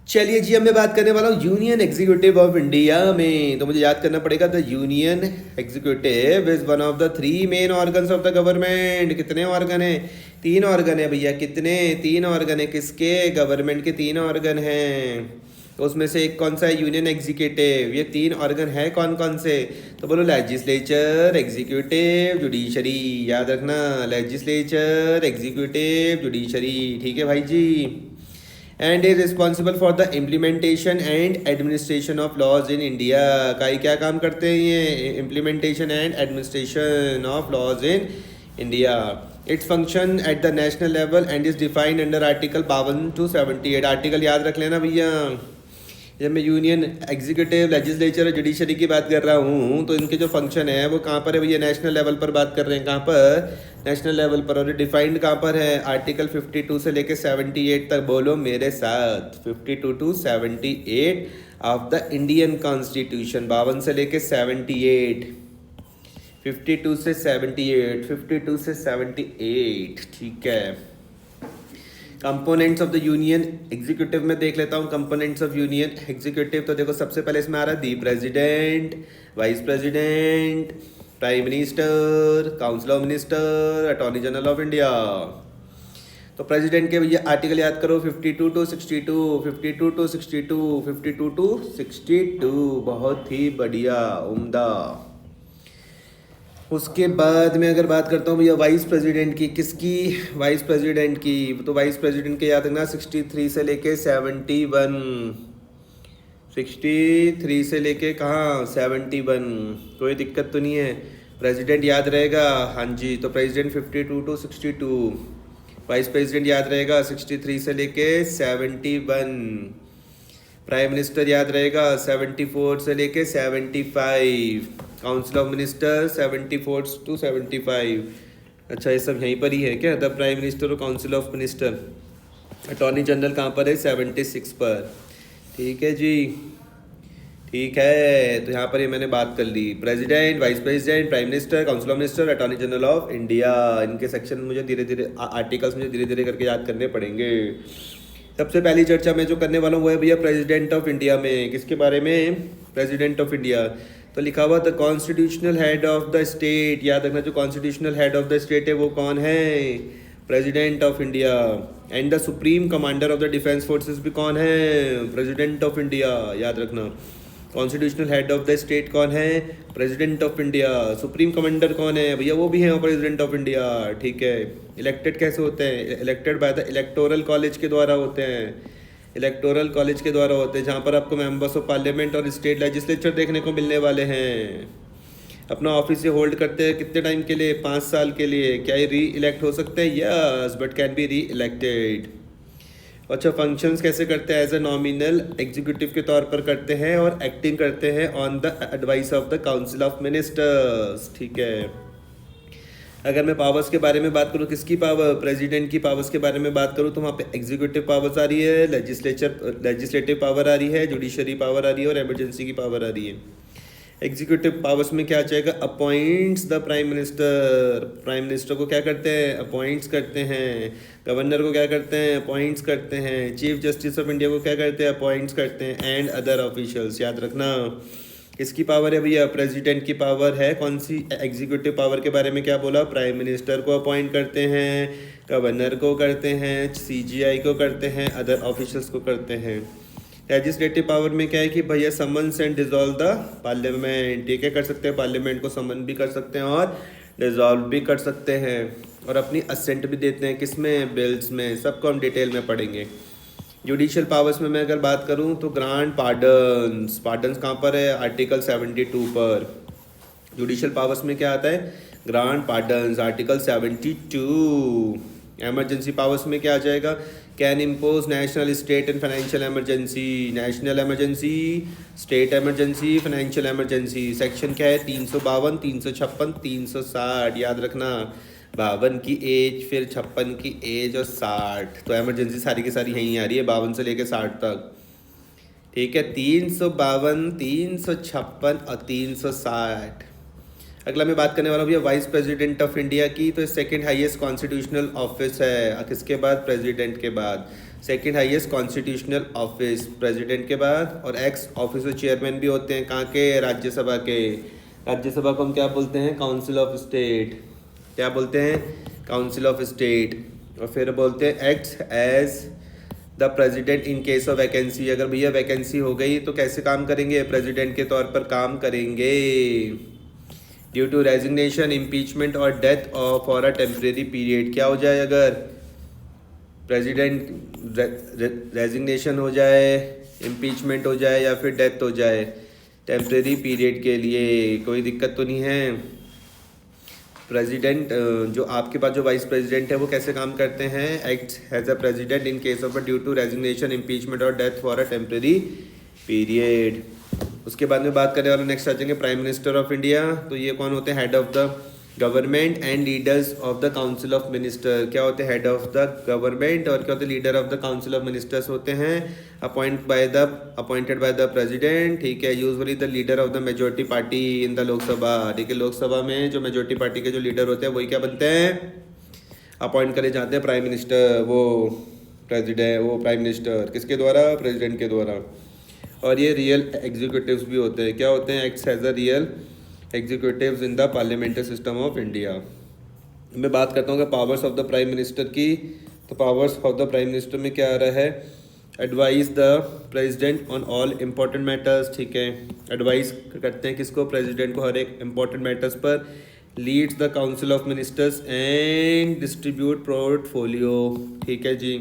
चलिए जी, अब मैं बात करने वाला हूँ यूनियन एग्जीक्यूटिव ऑफ इंडिया में। तो मुझे याद करना पड़ेगा, the union executive is one of the three main organs of the government. कितने ऑर्गन है? तीन ऑर्गन है भैया। कितने? तीन ऑर्गन है। किसके? गवर्नमेंट के तीन ऑर्गन हैं। तो उसमें से एक कौन सा है? Union executive. ये तीन ऑर्गन है कौन कौन से? तो बोलो, लेजिस्लेचर, एग्जीक्यूटिव, जुडिशरी। याद रखना, लेजिस्लेचर, एग्जीक्यूटिव, जुडिशरी। ठीक है भाई जी। And is responsible for the implementation and administration of laws in India. का क्या काम करते हैं ये? Implementation and administration of laws in India. It's function at the national level and is defined under article 52 to 78। Article याद रख लेना भैया। जब मैं यूनियन एग्जीक्यूटिव, लेजिस्लेचर और जुडिशरी की बात कर रहा हूँ तो इनके जो फंक्शन है वो कहाँ पर है भैया? नेशनल लेवल पर बात कर रहे हैं। कहाँ पर? नेशनल लेवल पर। और डिफाइंड कहाँ पर है? आर्टिकल 52 से लेके 78 तक। बोलो मेरे साथ, 52 to 78 of the Indian constitution. 52 से लेके 78, 52 से 78, 52 से 78। ठीक है। Components of the union executive में देख लेता हूँ। कंपोनेंट्स ऑफ यूनियन एग्जीक्यूटिव तो देखो, सबसे पहले इसमें आ रहा है दी president, vice president, prime minister, council of minister, attorney general of India. तो प्रेसिडेंट के भैया आर्टिकल याद करो, 52 to 62, 52 to 62, 52 to 62। बहुत ही बढ़िया, उम्दा। उसके बाद में अगर बात करता हूँ भैया वाइस प्रेसिडेंट की। किसकी? वाइस प्रेसिडेंट की। तो वाइस प्रेसिडेंट के याद रखना, 63 से लेके 71, 63 से लेके कहाँ? 71। कोई दिक्कत तो नहीं है? प्रेसिडेंट याद रहेगा। हाँ जी। तो प्रेसिडेंट 52 to 62, वाइस प्रेसिडेंट याद रहेगा 63 से लेके 71, प्राइम मिनिस्टर याद रहेगा 74 से लेके 75, काउंसिल ऑफ मिनिस्टर 74 to 75। अच्छा, ये सब यहीं पर ही है क्या? द प्राइम मिनिस्टर और council of minister. Attorney general कहाँ पर है? 76 पर। ठीक है जी, ठीक है। तो यहाँ पर ये मैंने बात कर ली, president, vice president, prime minister, council of minister, attorney general of India. इनके सेक्शन मुझे धीरे धीरे, आर्टिकल्स मुझे धीरे धीरे करके याद करने पड़ेंगे। सबसे पहली चर्चा मैं जो करने वाला हूँ वो है भैया प्रेसिडेंट ऑफ इंडिया में। किसके बारे में? President of India. तो लिखा हुआ the constitutional head of the state. याद रखना, जो constitutional head of the state है वो कौन है? President of India. And the supreme commander of the defence forces भी कौन है? President of India. याद रखना, constitutional head of the state कौन है? President of India. Supreme commander कौन है भैया? वो भी है प्रेसिडेंट ऑफ इंडिया। ठीक है। इलेक्टेड कैसे होते हैं? Elected by the electoral college के द्वारा होते हैं। इलेक्टोरल कॉलेज के द्वारा होते हैं, जहाँ पर आपको मेंबर्स ऑफ पार्लियामेंट और स्टेट लेजिस्लेचर देखने को मिलने वाले हैं। अपना ऑफिस ये होल्ड करते हैं कितने टाइम के लिए? 5 साल के लिए। क्या ये री इलेक्ट हो सकते हैं? यस, बट कैन बी री इलेक्टेड। अच्छा, फंक्शंस कैसे करते हैं? एज ए नॉमिनल एग्जीक्यूटिव के तौर पर करते हैं और एक्टिंग करते हैं on the advice of the council of ministers. ठीक है। अगर मैं पावर्स के बारे में बात करूँ, किसकी पावर? प्रेसिडेंट की पावर्स के बारे में बात करूँ तो वहाँ पे एग्जीक्यूटिव पावर्स आ रही है, लेजिस्लेटिव पावर आ रही है, जुडिशरी पावर आ रही है और एमरजेंसी की पावर आ रही है। एग्जीक्यूटिव पावर्स में क्या चाहिए? Appoints the prime minister. Prime minister को क्या करते हैं? अपॉइंट्स करते हैं। गवर्नर को क्या करते हैं? अपॉइंट्स करते हैं। चीफ जस्टिस ऑफ इंडिया को क्या करते हैं? अपॉइंट्स करते हैं। And other officials. याद रखना, किसकी पावर है भैया? प्रेसिडेंट की पावर है। कौन सी? एग्जीक्यूटिव पावर के बारे में क्या बोला? प्राइम मिनिस्टर को अपॉइंट करते हैं, गवर्नर को करते हैं, सीजीआई को करते हैं, अदर ऑफिशियल्स को करते हैं। लेजिस्लेटिव पावर में क्या है कि भैया summons and dissolve the parliament. ये क्या कर सकते हैं? पार्लियामेंट को समन भी कर सकते हैं और डिजॉल्व भी कर सकते हैं, और अपनी असेंट भी देते हैं। किसमें? बिल्स में। सबको हम डिटेल में पढ़ेंगे। जुडिशियल पावर्स में मैं अगर बात करूं तो ग्रांट पार्डन्स। पार्डन्स कहाँ पर है? आर्टिकल 72 पर। जुडिशियल पावर्स में क्या आता है? Grant pardons, article 72। Emergency powers में क्या आ जाएगा? Can impose national, state and financial emergency. National emergency, state emergency, financial emergency. Section क्या है? 352, 356, 360। याद रखना, 52 की एज, फिर 56 की एज और 60। तो एमरजेंसी सारी की सारी यहीं आ रही है, 52 से लेकर 60 तक। ठीक है। 352, 356 और 360। अगला मैं बात करने वाला हूँ भैया वाइस प्रेसिडेंट ऑफ इंडिया की। तो सेकंड हाईएस्ट कॉन्स्टिट्यूशनल ऑफिस है। किसके बाद? प्रेसिडेंट के बाद। Second highest constitutional office president के बाद, और एक्स ऑफिसर चेयरमैन भी होते हैं कहाँ के, राज्यसभा के। राज्यसभा को हम क्या बोलते हैं, काउंसिल ऑफ स्टेट। क्या बोलते हैं, काउंसिल ऑफ स्टेट। और फिर बोलते हैं acts as the president in case of vacancy. अगर भैया वैकेंसी हो गई तो कैसे काम करेंगे, प्रेसिडेंट के तौर पर काम करेंगे। ड्यू टू रेजिग्नेशन, इम्पीचमेंट और death of for a temporary period. क्या हो जाए अगर प्रेसिडेंट रेजिग्नेशन हो जाए, इम्पीचमेंट हो जाए या फिर डेथ हो जाए टेम्परेरी पीरियड के लिए, कोई दिक्कत तो नहीं है। प्रेसिडेंट जो आपके पास जो वाइस प्रेसिडेंट है वो कैसे काम करते हैं, acts as a president in case of due to resignation, impeachment और death for a temporary period. उसके बाद में बात करने वाले नेक्स्ट आ जाएंगे प्राइम मिनिस्टर ऑफ इंडिया। तो ये कौन होते हैं, head of the government and leaders of the council of minister. क्या होते हैं, हेड ऑफ द गवर्नमेंट और क्या होते हैं, leader of the council of ministers होते हैं, अपॉइंटेड बाय द प्रेसिडेंट। ठीक है, usually the leader of the majority party in the Lok Sabha. ठीक है, लोकसभा में जो मेजोरिटी पार्टी के जो लीडर होते हैं वही क्या बनते हैं, अपॉइंट करे जाते हैं प्राइम मिनिस्टर, वो प्रेसिडेंट, वो प्राइम मिनिस्टर किसके द्वारा, प्रेसिडेंट के द्वारा। और ये रियल एग्जीक्यूटिव्स भी होते हैं। क्या होते हैं, acts as a real executives in the parliamentary system of India. मैं बात करता हूँ कि powers of the prime minister की। तो powers of the prime minister में क्या आ रहा है, advise the president on all important matters. ठीक है, एडवाइस करते हैं किसको, प्रेसिडेंट को हर एक इम्पोर्टेंट मैटर्स पर। Leads the council of ministers and distribute portfolio. ठीक है जी,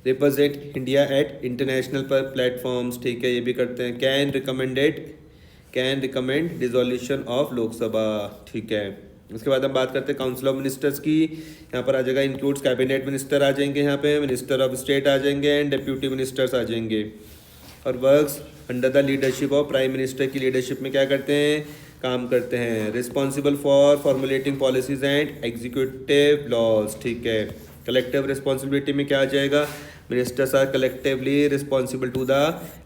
रिप्रेजेंट इंडिया एट इंटरनेशनल पर प्लेटफॉर्म्स। ठीक है, ये भी करते हैं। Can recommend dissolution of Lok Sabha. ठीक है, उसके बाद हम बात करते हैं काउंसिल ऑफ मिनिस्टर्स की। यहाँ पर आ जाएगा इंक्लूड्स कैबिनेट मिनिस्टर आ जाएंगे, यहाँ पे मिनिस्टर ऑफ स्टेट आ जाएंगे एंड डिप्यूटी मिनिस्टर्स आ जाएंगे। और works under the leadership of prime minister की लीडरशिप में क्या करते हैं, काम करते हैं। Responsible for formulating policies and executive laws. ठीक है, कलेक्टिव रिस्पॉन्सिबिलिटी में क्या आ जाएगा, ministers are collectively responsible to the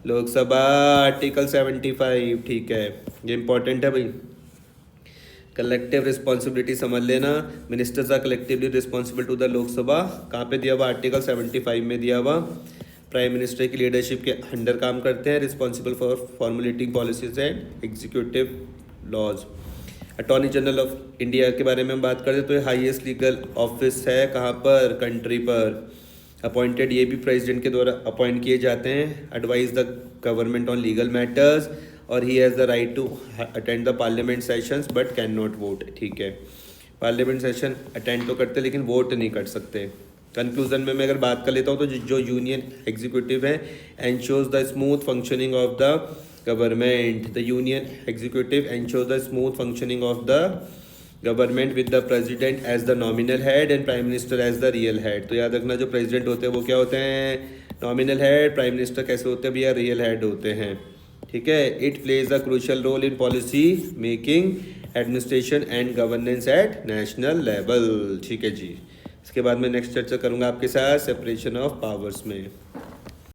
Lok Sabha, article 75। ठीक है, ये इंपॉर्टेंट है भाई, कलेक्टिव रिस्पॉन्सिबिलिटी समझ लेना। Ministers are collectively responsible to the Lok Sabha, कहाँ पे दिया हुआ, आर्टिकल 75 में दिया हुआ। प्राइम मिनिस्टर की लीडरशिप के अंडर काम करते हैं, responsible for formulating policies and executive laws. Attorney general of India के बारे में हम बात करते हैं तो ये हाईएस्ट लीगल ऑफिस है, कहाँ पर, कंट्री पर। अपॉइंटेड, ये भी प्रेसिडेंट के द्वारा अपॉइंट किए जाते हैं। Advise the government on legal matters, और he has the right to attend the parliament sessions but can not vote. ठीक है, पार्लियामेंट सेशन अटेंड तो करते लेकिन वोट नहीं कर सकते। कंक्लूजन में मैं अगर बात कर लेता हूँ तो जो यूनियन एग्जीक्यूटिव है ensures the smooth functioning of the government. The union executive ensures the smooth functioning of the government with the president as the nominal head and prime minister as the real head. तो याद रखना, जो president होते हैं वो क्या होते हैं, नॉमिनल हेड। प्राइम मिनिस्टर कैसे होते हैं भैया, रियल हेड होते हैं। ठीक है, it plays a crucial role in policy making, administration and governance at national level. ठीक है जी, इसके बाद मैं नेक्स्ट चर्चा करूँगा आपके साथ सेपरेशन ऑफ पावर्स में।